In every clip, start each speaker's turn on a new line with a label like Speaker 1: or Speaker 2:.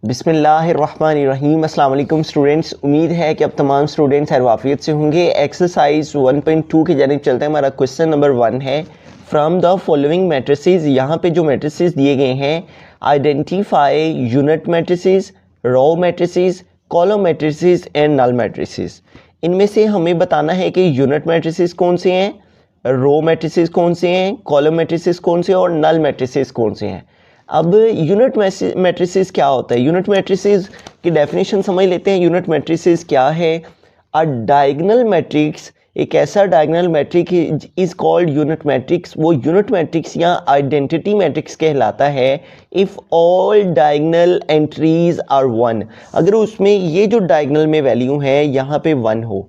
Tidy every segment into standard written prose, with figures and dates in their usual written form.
Speaker 1: बिस्मिल्लाहिर्रहमानिर्रहीम। अस्सलाम वालेकुम स्टूडेंट्स, उम्मीद है कि अब तमाम स्टूडेंट्स खैरियत से होंगे। एक्सरसाइज 1.2 की जानिब चलते हैं। हमारा क्वेश्चन नंबर 1 है, फ्रॉम द फॉलोइंग मैट्रिसेस। यहाँ पे जो मैट्रिसेस दिए गए हैं, identify unit matrices, row matrices, column matrices and null matrices. इनमें से हमें बताना है कि यूनिट मैट्रिसेस कौन से हैं, रो मैट्रिसेस कौन से हैं, कॉलम मैट्रिसेस कौन से हैं और नल मैट्रिसेस कौन से हैं। अब यूनिट मैट्रिसेस क्या होता है? यूनिट मैट्रिसेस की डेफिनेशन समझ लेते हैं। यूनिट मैट्रिसेस क्या है? अ डायगोनल मैट्रिक्स, एक ऐसा diagonal matrix is called unit matrix. वो यूनिट मैट्रिक्स या आइडेंटिटी मैट्रिक्स कहलाता है if all diagonal entries are 1। अगर उसमें ये जो डायगोनल में वैल्यू है यहाँ पे 1 हो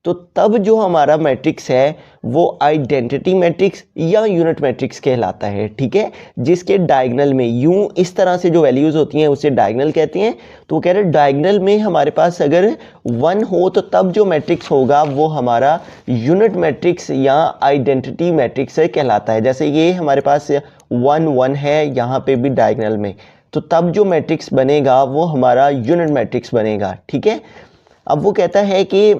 Speaker 1: तो तब जो हमारा मैट्रिक्स है वो आइडेंटिटी मैट्रिक्स या यूनिट मैट्रिक्स कहलाता है। ठीक है, जिसके डायगोनल में यूं इस तरह से जो वैल्यूज़ होती हैं उसे डायगोनल कहते हैं। तो कह रहे डायगोनल में हमारे पास अगर 1 हो तो तब जो मैट्रिक्स होगा वो हमारा यूनिट मैट्रिक्स या आइडेंटिटी मैट्रिक्स कहलाता है। जैसे ये हमारे पास 1 1 है यहाँ पे भी डायगोनल में, तो तब जो मैट्रिक्स बनेगा वो हमारा यूनिट मैट्रिक्स बनेगा। ठीक है, अब वो कहता है कि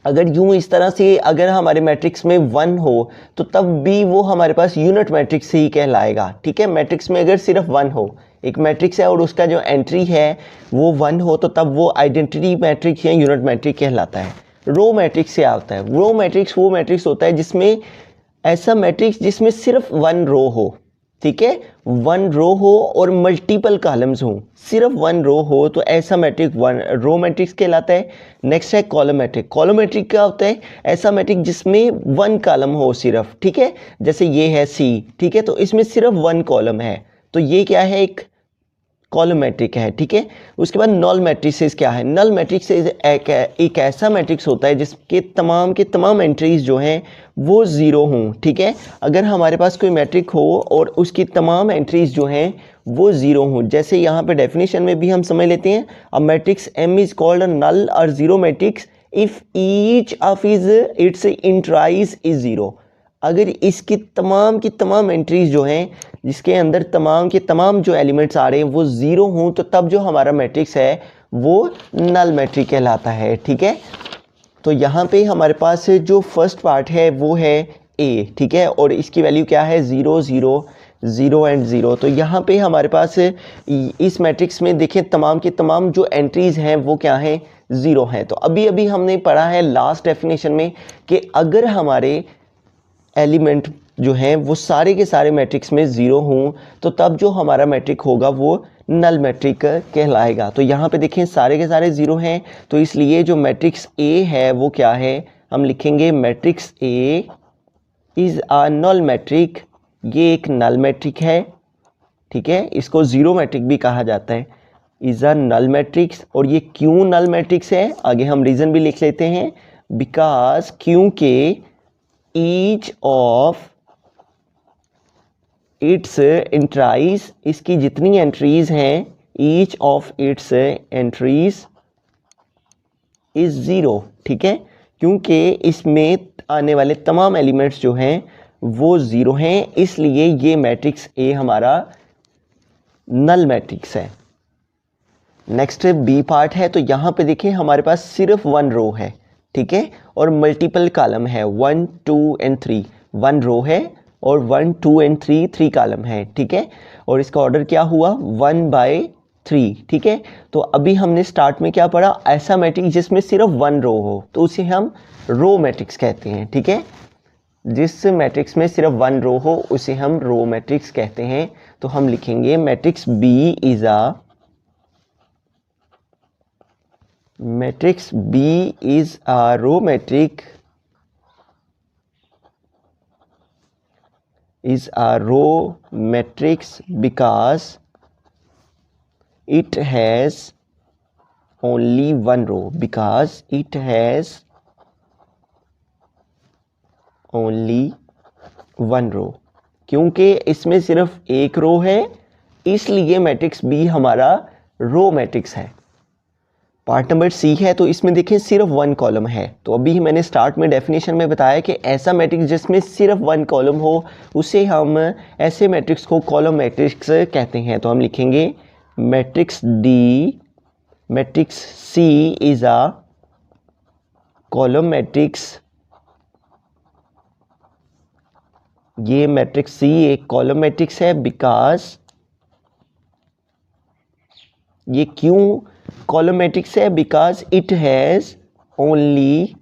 Speaker 1: अगर यूं इस तरह से अगर हमारे मैट्रिक्स में 1 हो तो तब भी वो हमारे पास यूनिट मैट्रिक्स ही कहलाएगा। ठीक है, मैट्रिक्स में अगर सिर्फ 1 हो, एक मैट्रिक्स है और उसका जो एंट्री है वो 1 हो तो तब वो आइडेंटिटी मैट्रिक्स या यूनिट मैट्रिक्स कहलाता है। रो मैट्रिक्स क्या होता है? रो मैट्रिक्स वो मैट्रिक्स होता है जिसमें ऐसा मैट्रिक्स जिसमें सिर्फ 1 रो हो। ठीक है, 1 रो हो और मल्टीपल कॉलम्स हों, सिर्फ 1 रो हो तो ऐसा मैट्रिक्स 1 रो मैट्रिक्स कहलाता है। नेक्स्ट है कॉलम मैट्रिक। कॉलम मैट्रिक क्या होता है? ऐसा मैट्रिक्स जिसमें 1 कॉलम हो सिर्फ। ठीक है, जैसे ये है सी, ठीक है, तो इसमें सिर्फ 1 कॉलम है तो ये क्या है? एक कॉलम मैट्रिक है। ठीक है, उसके बाद नल मैट्रिसेस क्या है? नल मैट्रिक्स एक ऐसा मैट्रिक्स होता है जिसके तमाम के तमाम एंट्रीज जो हैं वो ज़ीरो हों। ठीक है, अगर हमारे पास कोई मैट्रिक हो और उसकी तमाम एंट्रीज जो हैं वो ज़ीरो हों, जैसे यहाँ पे डेफिनेशन में भी हम समझ लेते हैं, a matrix M is called a null और zero matrix if each of its entries is zero. अगर इसकी तमाम की तमाम एंट्रीज जो हैं, जिसके अंदर तमाम के तमाम जो एलिमेंट्स आ रहे हैं वो ज़ीरो हों तो तब जो हमारा मैट्रिक्स है वो नल मैट्रिक कहलाता है। ठीक है, तो यहाँ पे हमारे पास जो फर्स्ट पार्ट है वो है ए। ठीक है, और इसकी वैल्यू क्या है? 0 0 0 एंड 0। तो यहाँ पे हमारे पास इस मैट्रिक्स में देखें तमाम के तमाम जो एंट्रीज़ हैं वो क्या हैं? ज़ीरो हैं। तो अभी अभी हमने पढ़ा है लास्ट डेफिनेशन में कि अगर हमारे एलिमेंट जो हैं वो सारे के सारे मैट्रिक्स में ज़ीरो हों तो तब जो हमारा मैट्रिक होगा वो नल मैट्रिक कहलाएगा। तो यहाँ पे देखें सारे के सारे ज़ीरो हैं तो इसलिए जो मैट्रिक्स ए है वो क्या है? हम लिखेंगे matrix A is a null matrix. ये एक नल मैट्रिक है। ठीक है, इसको ज़ीरो मैट्रिक भी कहा जाता है, इज़ अ नल मैट्रिक्स। और ये क्यों नल मैट्रिक्स है आगे हम रीज़न भी लिख लेते हैं, बिकॉज क्योंकि ईच ऑफ इट्स एंट्रीज, इसकी जितनी एंट्रीज हैं, each of it's entries is zero. ठीक है, क्योंकि इसमें आने वाले तमाम एलिमेंट्स जो हैं वो ज़ीरो हैं, इसलिए ये मैट्रिक्स ए हमारा नल मैट्रिक्स है। नेक्स्ट बी पार्ट है, तो यहाँ पे देखें हमारे पास सिर्फ 1 रो है। ठीक है, और मल्टीपल कॉलम है 1 2 एंड 3। 1 रो है और 1 2 एंड 3 कॉलम है। ठीक है, और इसका ऑर्डर क्या हुआ? 1/3। ठीक है, तो अभी हमने स्टार्ट में क्या पढ़ा? ऐसा मैट्रिक्स जिसमें सिर्फ 1 रो हो तो उसे हम रो मैट्रिक्स कहते हैं। ठीक है, जिस मैट्रिक्स में सिर्फ 1 रो हो उसे हम रो मैट्रिक्स कहते हैं। तो हम लिखेंगे matrix B is a matrix B is a row matrix because it has only 1 row, because it has only 1 row, क्योंकि इसमें सिर्फ एक रो है इसलिए मैट्रिक्स बी हमारा रो मैट्रिक्स है। पार्ट नंबर सी है, तो इसमें देखें सिर्फ 1 कॉलम है। तो अभी मैंने स्टार्ट में डेफिनेशन में बताया कि ऐसा मैट्रिक्स जिसमें सिर्फ 1 कॉलम हो उसे हम ऐसे मैट्रिक्स को कॉलम मैट्रिक्स कहते हैं। तो हम लिखेंगे matrix D, matrix C is a column matrix. ये मैट्रिक्स सी एक कॉलम मैट्रिक्स है बिकॉज, ये क्यों कॉलम मैट्रिक्स है? Because it has only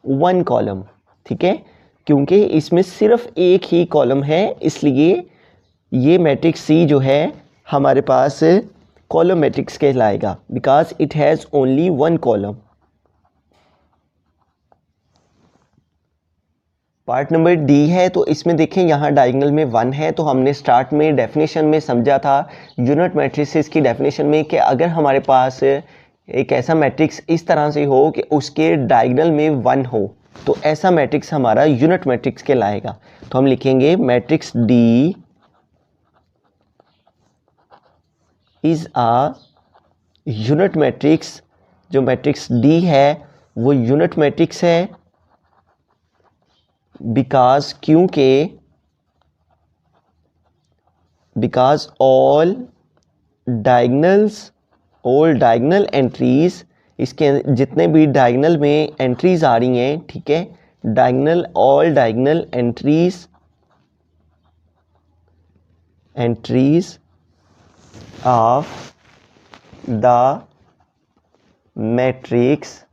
Speaker 1: one column. ठीक है, क्योंकि इसमें सिर्फ एक ही कॉलम है, इसलिए ये मैट्रिक्स सी जो है हमारे पास कॉलम मैट्रिक्स कहलाएगा because it has only one column. Part number D है, तो इसमें देखें यहाँ डायगोनल में 1 है, तो हमने स्टार्ट में डेफिनेशन में समझा था यूनिट मैट्रिसेस की डेफिनेशन में कि अगर हमारे पास एक ऐसा मैट्रिक्स इस तरह से हो कि उसके डायगोनल में 1 हो, तो ऐसा मैट्रिक्स हमारा यूनिट मैट्रिक्स कहलाएगा। तो हम लिखेंगे matrix D is a unit matrix. जो मैट्रिक्स डी है वो यूनिट मैट्रिक्स है बिकॉज, क्योंकि बिकॉज ऑल डायगोनल एंट्रीज, इसके जितने भी डायगोनल में एंट्रीज आ रही हैं, ठीक है, all diagonal entries of the matrix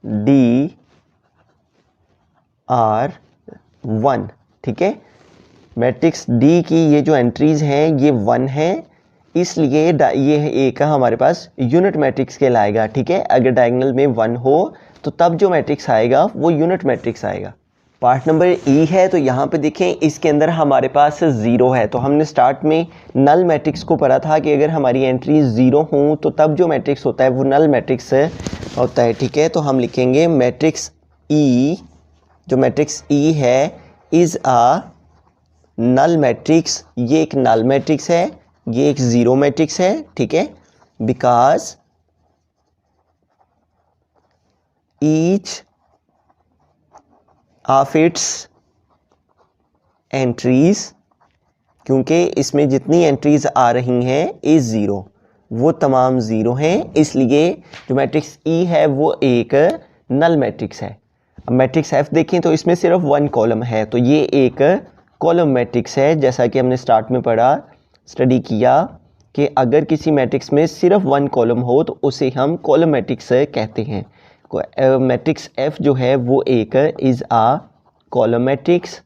Speaker 1: D R 1। ठीक है, मैट्रिक्स डी की ये जो एंट्रीज हैं ये 1 है, इसलिए ये एक हमारे पास यूनिट मैट्रिक्स कहलाएगा। ठीक है, अगर डायगोनल में 1 हो तो तब जो मैट्रिक्स आएगा वो यूनिट मैट्रिक्स आएगा। पार्ट नंबर ई है, तो यहाँ पे देखें इसके अंदर हमारे पास 0 है। तो हमने स्टार्ट में नल मैट्रिक्स को पढ़ा था कि अगर हमारी एंट्री 0 हों तो तब जो मैट्रिक्स होता है वो नल मैट्रिक्स होता है। ठीक है, तो हम लिखेंगे मैट्रिक्स ई, जो मैट्रिक्स ई है इज़ अ नल मैट्रिक्स। ये एक नल मैट्रिक्स है, ये एक 0 मैट्रिक्स है। ठीक है, because each of it's entries, क्योंकि इसमें जितनी एंट्रीज आ रही हैं इज 0, वो तमाम 0 हैं, इसलिए जो मैट्रिक्स ई है वो एक नल मैट्रिक्स है। अब मैट्रिक्स एफ देखें तो इसमें सिर्फ 1 कॉलम है, तो ये एक कॉलम मैट्रिक्स है। जैसा कि हमने स्टार्ट में पढ़ा, स्टडी किया कि अगर किसी मैट्रिक्स में सिर्फ 1 कॉलम हो तो उसे हम कॉलम मैट्रिक्स कहते हैं। मैट्रिक्स एफ जो है वो एक is a column matrix.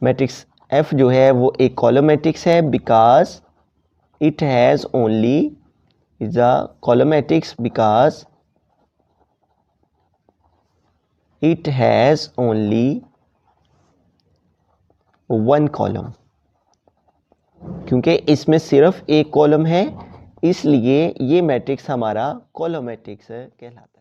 Speaker 1: Matrix F जो है वो एक कॉलम मैट्रिक्स है because it has only, is a column matrix because it has only 1 column. क्योंकि इसमें सिर्फ एक कॉलम है, इसलिए ये मैट्रिक्स हमारा कॉलम मैट्रिक्स कहलाता है।